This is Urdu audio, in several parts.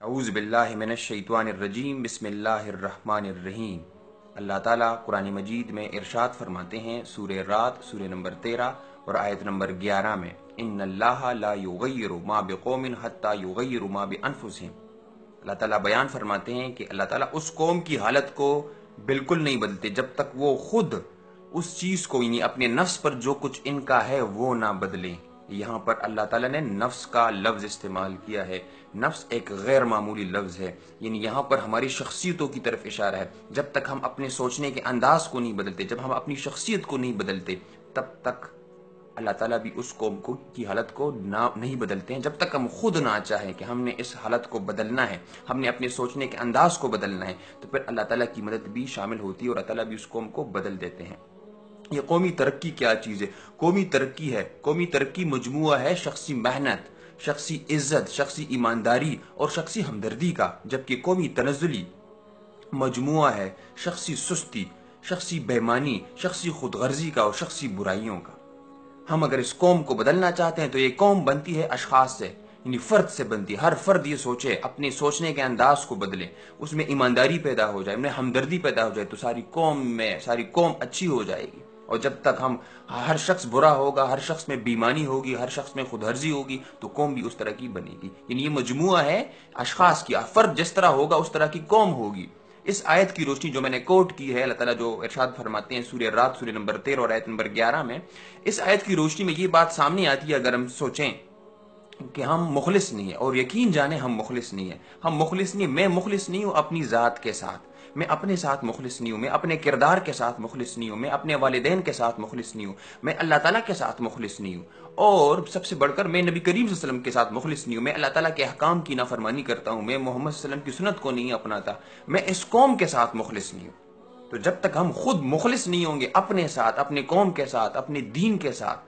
اعوذ باللہ من الشیطان الرجیم، بسم اللہ الرحمن الرحیم۔ اللہ تعالیٰ قرآن مجید میں ارشاد فرماتے ہیں، سورہ رات سورہ نمبر 13 اور آیت نمبر 11 میں، ان اللہ لا یغیر ما بقوم حتی یغیر ما بانفسہم۔ اللہ تعالیٰ بیان فرماتے ہیں کہ اللہ تعالیٰ اس قوم کی حالت کو بالکل نہیں بدلتے جب تک وہ خود اس چیز کو، یعنی اپنے نفس پر جو کچھ ان کا ہے وہ نہ بدلیں۔ یہاں پر اللہ تعالیٰ نے نفس کا لفظ استعمال کیا ہے۔ نفس ایک غیر معمولی لفظ ہے، یعنی یہاں پر ہماری شخصیتوں کی طرف اشارہ ہے۔ جب تک ہم اپنے سوچنے کے انداز کو نہیں بدلتے، جب ہم اپنی شخصیت کو نہیں بدلتے، تب تک اللہ تعالیٰ بھی اس قوم کی حالت کو نہیں بدلتے ہیں۔ جب تک ہم خود نہ چاہیں کہ ہم نے اس حالت کو بدلنا ہے، ہم نے اپنے سوچنے کے انداز کو بدلنا ہے، تو پھر اللہ تعالیٰ کی مدد بھی شامل ہوتی ہے اور اللہ تعالیٰ بھی اس قوم کو بدل دیتے ہیں۔ یہ قومی ترقی کیا چیز ہے؟ قومی ترقی ہے، قومی ترقی مجموعہ ہے شخصی محنت، شخصی عزت، شخصی ایمانداری اور شخصی ہمدردی کا، جبکہ قومی تنزلی مجموعہ ہے شخصی سستی، شخصی بےمانی، شخصی خود غرضی کا اور شخصی برائیوں کا۔ ہم اگر اس قوم کو بدلنا چاہتے ہیں تو یہ قوم بنتی ہے اشخاص سے، یعنی فرد سے بنتی ہے۔ ہر فرد یہ سوچے، اپنے سوچنے کے انداز کو بدلے، اس میں ایمانداری پیدا ہو جائے، میں ہمدردی پیدا ہو جائے، تو ساری قوم اچھی ہو جائے گی۔ اور جب تک ہر شخص برا ہوگا، ہر شخص میں بیمانی ہوگی، ہر شخص میں خود غرضی ہوگی، تو قوم بھی اس طرح کی بنے گی۔ یعنی یہ مجموعہ ہے اشخاص کی، فرد جس طرح ہوگا اس طرح کی قوم ہوگی۔ اس آیت کی روشنی جو میں نے کوٹ کی ہے، اللہ تعالیٰ جو ارشاد فرماتے ہیں سورہ رات سورہ نمبر 13 اور آیت نمبر 11 میں، اس آیت کی روشنی میں یہ بات سامنے آتی ہے اگر ہم سوچیں کہ ہم مخلص نہیں ہیں، اور یقین جانیں ہم مخلص نہیں ہیں۔ ہم مخلص نہیں ہیں، میں مخلص نہیں ہوں اپنی ذات کے ساتھ، میں اپنے ساتھ مخلص نہیں ہوں، میں اپنے کردار کے ساتھ مخلص نہیں ہوں، میں اپنے والدین کے ساتھ مخلص نہیں ہوں، میں اللہ تعالیٰ کے ساتھ مخلص نہیں ہوں، اور سب سے بڑھ کر میں نبی کریم صلی اللہ علیہ وسلم کے ساتھ مخلص نہیں ہوں۔ میں اللہ تعالیٰ کے احکام کی نافرمانی کرتا ہوں، میں محمد صلی اللہ علیہ وسلم کی سنت کو نہیں اپناتا، میں اس قوم کے ساتھ مخلص نہیں ہوں۔ تو جب تک ہم خود مخلص نہیں ہوں گے اپنے ساتھ، اپنے قوم کے ساتھ، اپنے دین کے ساتھ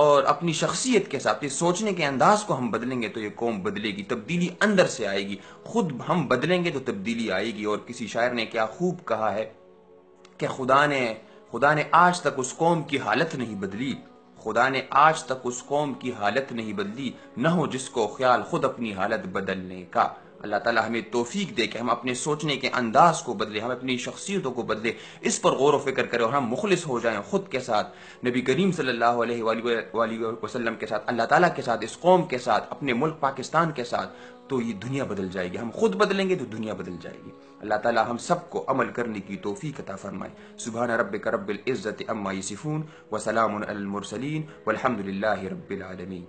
اور اپنی شخصیت کے ساتھ، یہ سوچنے کے انداز کو ہم بدلیں گے تو یہ قوم بدلے گی، تبدیلی اندر سے آئے گی۔ خود ہم بدلیں گے تو تبدیلی آئے گی۔ اور کسی شاعر نے کیا خوب کہا ہے کہ خدا نے آج تک اس قوم کی حالت نہیں بدلی، خدا نے آج تک اس قوم کی حالت نہیں بدلی، نہ ہو جس کو خیال خود اپنی حالت بدلنے کا۔ اللہ تعالیٰ ہمیں توفیق دے کہ ہم اپنے سوچنے کے انداز کو بدلے، ہم اپنی شخصیتوں کو بدلے، اس پر غور و فکر کریں اور ہم مخلص ہو جائیں خود کے ساتھ، نبی کریم صلی اللہ علیہ وآلہ وسلم کے ساتھ، اللہ تعالیٰ کے ساتھ، اس قوم کے ساتھ، اپنے ملک پاکستان کے ساتھ، تو یہ دنیا بدل جائے گی۔ ہم خود بدلیں گے تو دنیا بدل جائے گی۔ اللہ تعالیٰ ہم سب کو عمل کرنے کی توفیق عطا فرمائے۔ سبحان ربک رب العزت عما یصفون وسلام علی المرسلین والحمد للہ رب العالمین۔